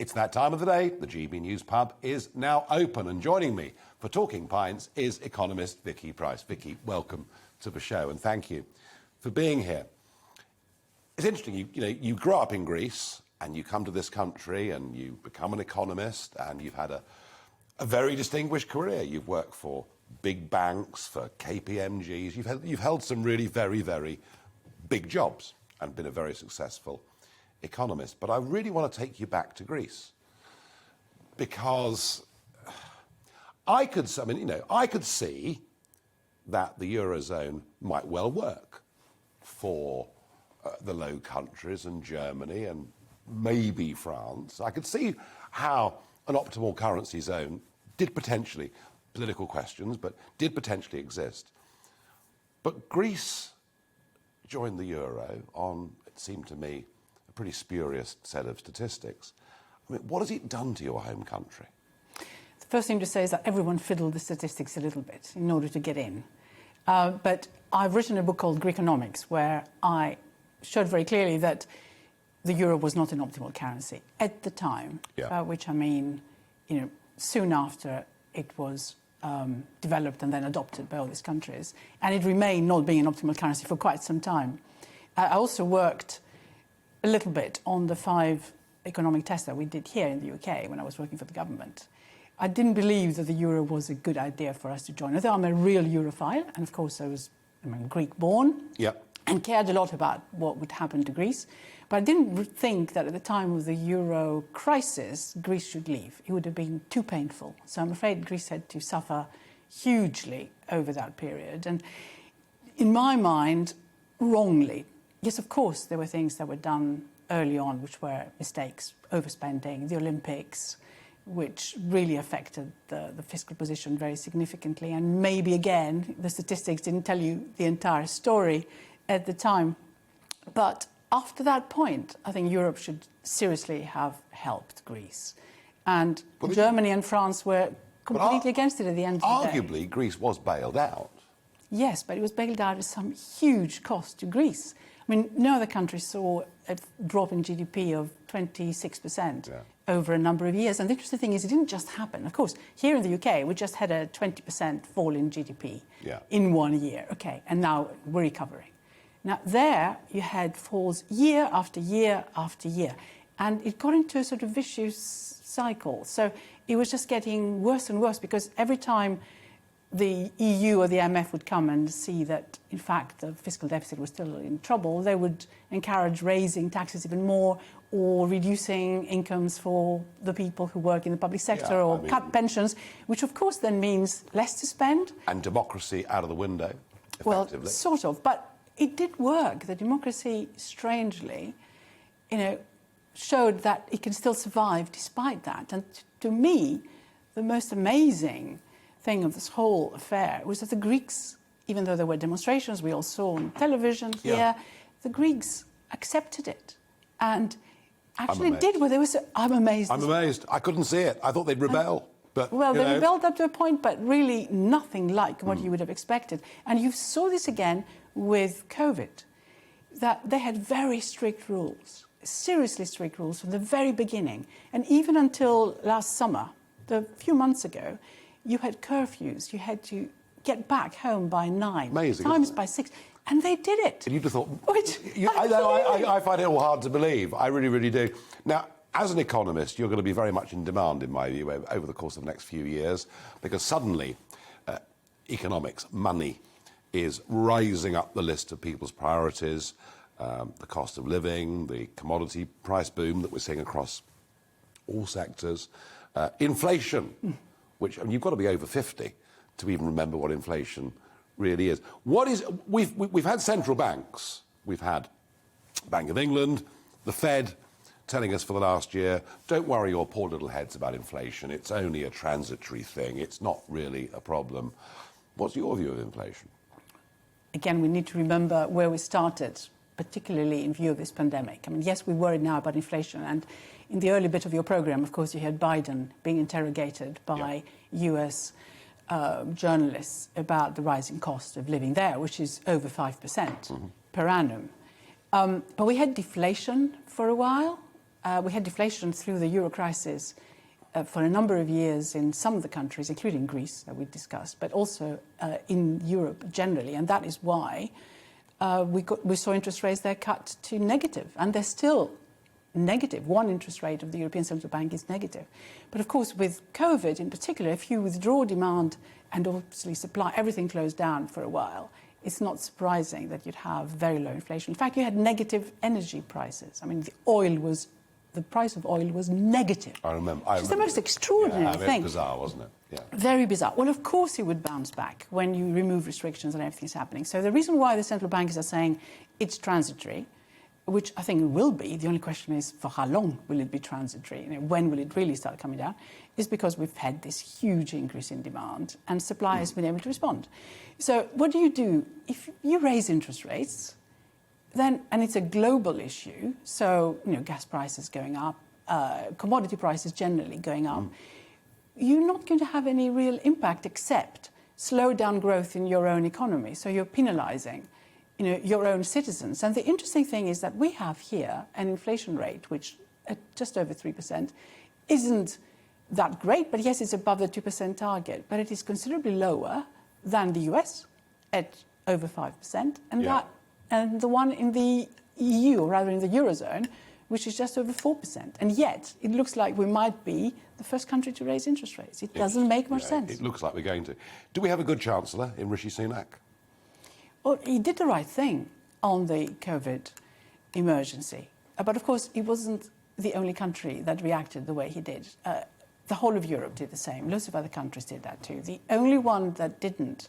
It's that time of the day. The GBNews pub is now open, and joining me for Talking Pints is economist Vicky Pryce. Vicky, welcome to the show, and thank you for being here. It's interesting, you grow up in Greece, and you come to this country, and you become an economist, and you've had a very distinguished career. You've worked for big banks, for KPMGs. You've held some really very, very big jobs and been a very successful economist. But I really want to take you back to Greece, because I could see that the eurozone might well work for the Low Countries and Germany and maybe France. I could see how an optimal currency zone did potentially, political questions, but did potentially exist. But Greece joined the euro on, it seemed to me, a pretty spurious set of statistics. I mean, what has it done to your home country? The first thing to say is that everyone fiddled the statistics a little bit in order to get in. But I've written a book called Greekonomics, where I showed very clearly that the euro was not an optimal currency at the time, which I mean, soon after it was developed and then adopted by all these countries. And it remained not being an optimal currency for quite some time. I also worked a little bit on the 5 economic tests that we did here in the UK when I was working for the government. I didn't believe that the euro was a good idea for us to join. Although I'm a real Europhile, and of course I'm Greek-born, and cared a lot about what would happen to Greece. But I didn't think that at the time of the euro crisis, Greece should leave. It would have been too painful. So I'm afraid Greece had to suffer hugely over that period. And in my mind, wrongly. Yes, of course, there were things that were done early on which were mistakes, overspending, the Olympics, which really affected the fiscal position very significantly. And maybe, again, the statistics didn't tell you the entire story at the time. But after that point, I think Europe should seriously have helped Greece. And Germany and France were completely against it at the end of the day. Arguably, Greece was bailed out. Yes, but it was bailed out at some huge cost to Greece. I mean, no other country saw a drop in GDP of 26% over a number of years. And the interesting thing is it didn't just happen. Of course, here in the UK, we just had a 20% fall in GDP in 1 year. Okay, and now we're recovering. Now, there you had falls year after year after year. And it got into a sort of vicious cycle. So it was just getting worse and worse, because every time the EU or the IMF would come and see that, in fact, the fiscal deficit was still in trouble, they would encourage raising taxes even more or reducing incomes for the people who work in the public sector or cut pensions, which, of course, then means less to spend. And democracy out of the window, effectively. Well, sort of. But it did work. The democracy, strangely, showed that it can still survive despite that. And to me, the most amazing thing of this whole affair was that the Greeks, even though there were demonstrations we all saw on television here, the Greeks accepted it and actually did what they were. I'm amazed. I'm amazed. I couldn't see it. I thought they'd rebel. But, they rebelled up to a point, but really nothing like what you would have expected. And you saw this again with COVID, that they had very strict rules, seriously strict rules from the very beginning. And even until last summer, a few months ago, you had curfews. You had to get back home by 9, Amazing, times by 6. And they did it. And you'd have thought... I find it all hard to believe. I really, really do. Now, as an economist, you're going to be very much in demand, in my view, over the course of the next few years, because suddenly economics, money, is rising up the list of people's priorities. The cost of living, the commodity price boom that we're seeing across all sectors, inflation, which you've got to be over 50 to even remember what inflation really is. We've had central banks. We've had Bank of England, the Fed, telling us for the last year, don't worry your poor little heads about inflation. It's only a transitory thing. It's not really a problem. What's your view of inflation? Again, we need to remember where we started, particularly in view of this pandemic. I mean, yes, we're worried now about inflation. And in the early bit of your program, of course, you had Biden being interrogated by US journalists about the rising cost of living there, which is over 5% per annum. But we had deflation for a while. We had deflation through the euro crisis for a number of years in some of the countries, including Greece, that we discussed, but also in Europe generally. And that is why we saw interest rates there cut to negative. And they're still negative. One interest rate of the European Central Bank is negative. But of course, with COVID in particular, if you withdraw demand and obviously supply, everything closed down for a while, it's not surprising that you'd have very low inflation. In fact, you had negative energy prices. I mean, the price of oil was negative. I remember. It's the most extraordinary thing. It's bizarre, wasn't it? Yeah. Very bizarre. Well, of course it would bounce back when you remove restrictions and everything's happening. So the reason why the central bankers are saying it's transitory, which I think it will be, the only question is for how long will it be transitory? When will it really start coming down? Is because we've had this huge increase in demand and supply has been able to respond. So what do? If you raise interest rates, then, and it's a global issue, so gas prices going up, commodity prices generally going up, you're not going to have any real impact except slow down growth in your own economy. So you're penalising your own citizens. And the interesting thing is that we have here an inflation rate which at just over 3% isn't that great, but yes, it's above the 2% target, but it is considerably lower than the US at over 5%, and the one in the EU, or rather in the eurozone, which is just over 4%. And yet, it looks like we might be the first country to raise interest rates. It doesn't make much sense. It looks like we're going to. Do we have a good chancellor in Rishi Sunak? Well, he did the right thing on the COVID emergency. But of course, he wasn't the only country that reacted the way he did. The whole of Europe did the same. Lots of other countries did that too. The only one that didn't,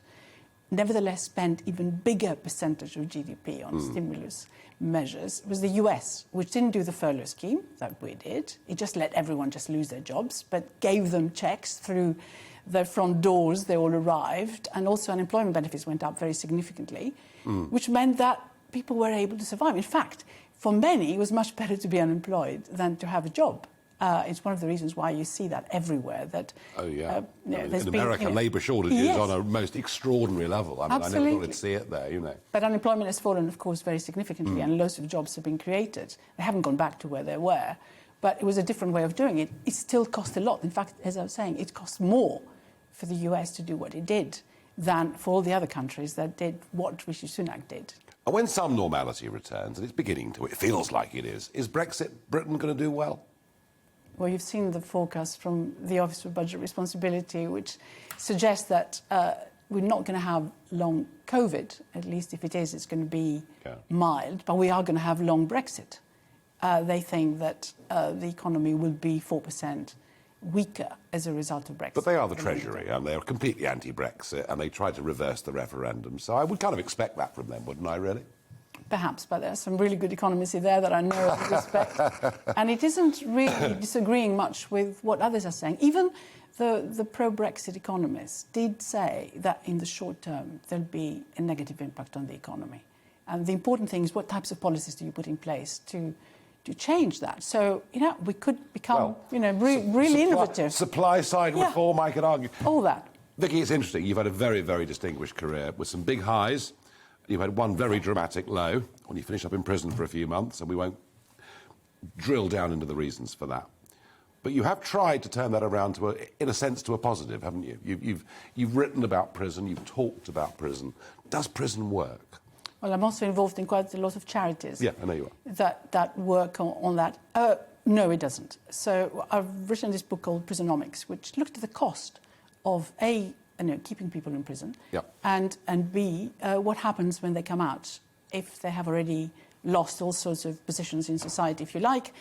nevertheless, spent even bigger percentage of GDP on stimulus measures was the US, which didn't do the furlough scheme that we did. It just let everyone just lose their jobs, but gave them checks through their front doors. They all arrived, and also unemployment benefits went up very significantly, which meant that people were able to survive. In fact, for many, it was much better to be unemployed than to have a job. It's one of the reasons why you see that everywhere. That in America, labour shortages on a most extraordinary level. I mean, I never thought I'd see it there, But unemployment has fallen, of course, very significantly, and lots of jobs have been created. They haven't gone back to where they were, but it was a different way of doing it. It still cost a lot. In fact, as I was saying, it cost more for the US to do what it did than for all the other countries that did what Rishi Sunak did. And when some normality returns, and it's beginning to, it feels like it is Brexit Britain going to do well? Well, you've seen the forecast from the Office for Budget Responsibility, which suggests that we're not going to have long COVID. At least if it is, it's going to be mild. But we are going to have long Brexit. They think that the economy will be 4% weaker as a result of Brexit. But they are the Treasury, and they're completely anti-Brexit, and they tried to reverse the referendum. So I would kind of expect that from them, wouldn't I, really? Perhaps, but there are some really good economists there that I know and respect. And it isn't really disagreeing much with what others are saying. Even the pro-Brexit economists did say that in the short term there'll be a negative impact on the economy. And the important thing is what types of policies do you put in place to change that. So, we could become, really innovative. Supply-side reform, I could argue. All that. Vicky, it's interesting. You've had a very, very distinguished career with some big highs. You've had one very dramatic low when you finish up in prison for a few months, and we won't drill down into the reasons for that. But you have tried to turn that around in a sense, to a positive, haven't you? You've written about prison, you've talked about prison. Does prison work? Well, I'm also involved in quite a lot of charities. Yeah, I know you are. That work on that. No, it doesn't. So I've written this book called Prisonomics, which looked at the cost of keeping people in prison, and B, what happens when they come out if they have already lost all sorts of positions in society, if you like,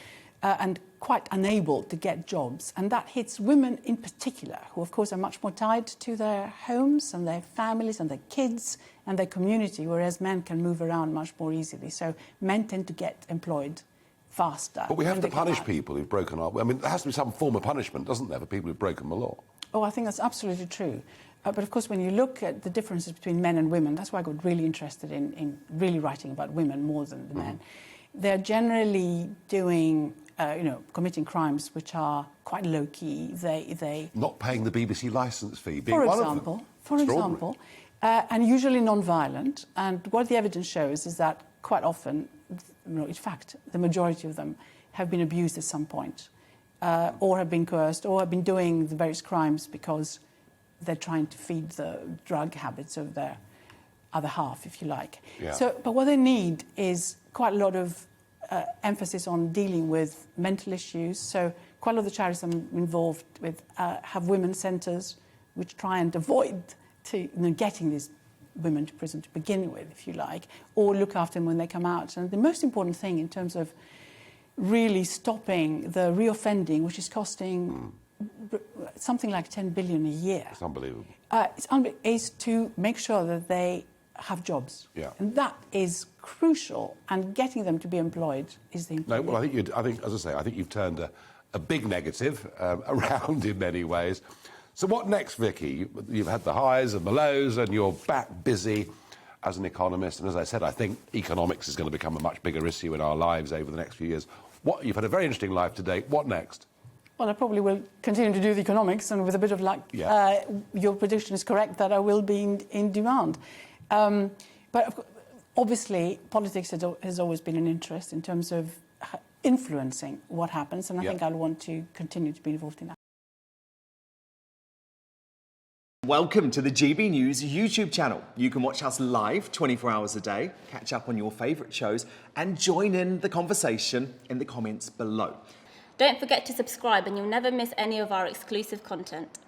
and quite unable to get jobs. And that hits women in particular, who, of course, are much more tied to their homes and their families and their kids and their community, whereas men can move around much more easily. So men tend to get employed faster. But we have to punish people who've broken our... I mean, there has to be some form of punishment, doesn't there, for people who've broken the law? Oh, I think that's absolutely true. But of course, when you look at the differences between men and women, that's why I got really interested in really writing about women more than the men. They're generally doing, committing crimes which are quite low key. They not paying the BBC licence fee, being for one example, of them. For example, and usually non-violent. And what the evidence shows is that quite often, in fact, the majority of them have been abused at some point, or have been coerced, or have been doing the various crimes because they're trying to feed the drug habits of their other half, if you like. Yeah. So, but what they need is quite a lot of emphasis on dealing with mental issues. So quite a lot of the charities I'm involved with have women's centres which try and avoid getting these women to prison to begin with, if you like, or look after them when they come out. And the most important thing in terms of really stopping the reoffending, which is costing something like 10 billion a year. It's unbelievable. Is to make sure that they have jobs. Yeah. And that is crucial, and getting them to be employed is the important. No, well, I think, as I say, I think you've turned a big negative around in many ways. So what next, Vicky? You've had the highs and the lows, and you're back busy as an economist. And as I said, I think economics is going to become a much bigger issue in our lives over the next few years. You've had a very interesting life today. What next? Well, I probably will continue to do the economics, and with a bit of luck, your prediction is correct that I will be in demand. But obviously, politics has always been an interest in terms of influencing what happens, and I think I'll want to continue to be involved in that. Welcome to the GB News YouTube channel. You can watch us live 24 hours a day, catch up on your favourite shows, and join in the conversation in the comments below. Don't forget to subscribe and you'll never miss any of our exclusive content.